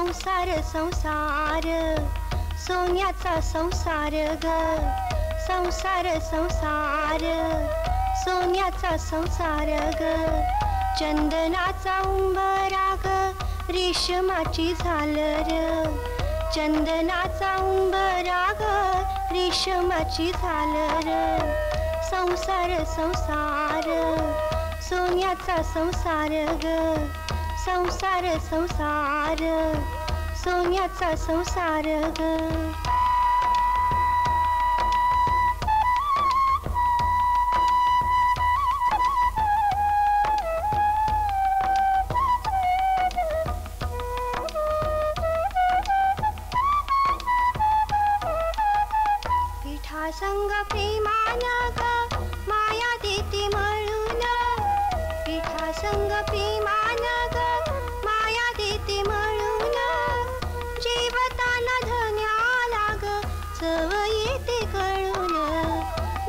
संसार संसार सोन्याचा संसार ग संसार संसार सोन्याचा संसार ग चंदनाचा उंबरा ग रेशमाची झालर चंदनाचा उंबरा ग रेशमाची झालर संसार संसार सोन्याचा संसार ग संसार संसार सोन्याचा संसार ग पिठा संग प्रेमान ग माया देते मळून पिठा संग प्रेमान ग माया देते मळून जेवताना धन्याला ग चव येते कळून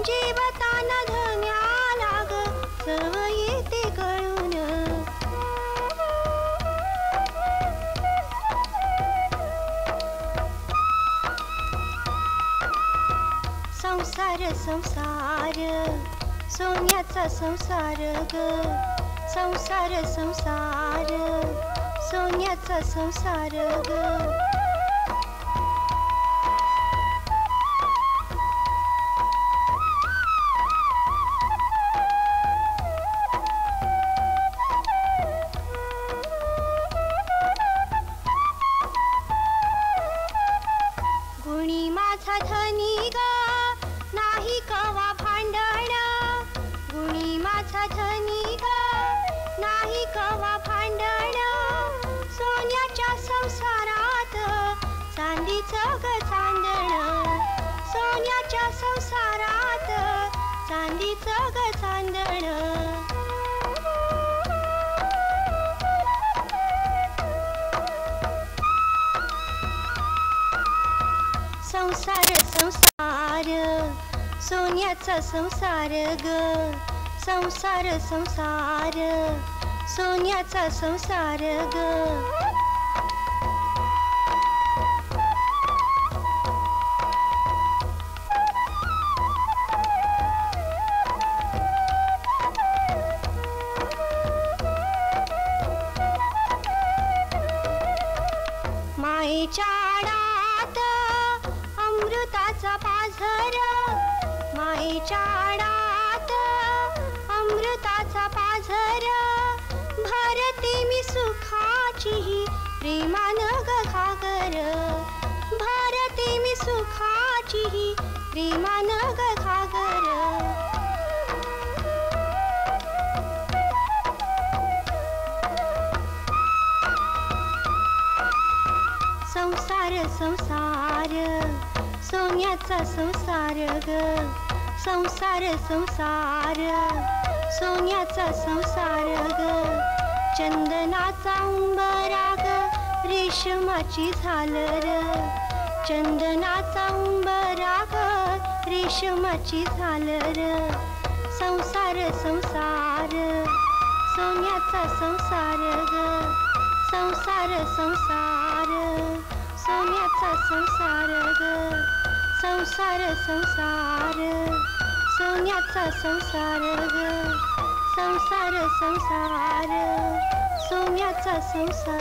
जेवताना धन्याला ग चव येते कळून संसार संसार सोन्याचा संसार ग संसार संसार सोन्याचा संसार ग गुणी माझा धनी ग नाही कवा भांडण गुणी माझा धनी ग नाही कवा भांडण सोन्याच्या संसारात चांदीचं ग चांदण सोन्याच्या संसारात चांदीचं ग चांदण संसार संसार सोन्याचा संसार ग संसार संसार सोन्याचा संसार ग मायेच्या आडात अमृताचा पाझर मायेच्या आडात अमृताचा पाझर भरते मी सुखाची प्रेमानं ग घागर भरते मी सुखाची प्रेमानं ग घागर संसार संसार सोन्याचा संसार ग संसार संसार सोन्याचा संसार ग चंदनाचा उंबरा ग रेशमाची झालर चंदनाचा उंबरा ग रेशमाची झालर संसार संसार सोन्याचा संसार ग संसार संसार सोन्याचा संसार ग संसार संसार सोन्याचा संसार ग संसार संसार सोन्याचा संसार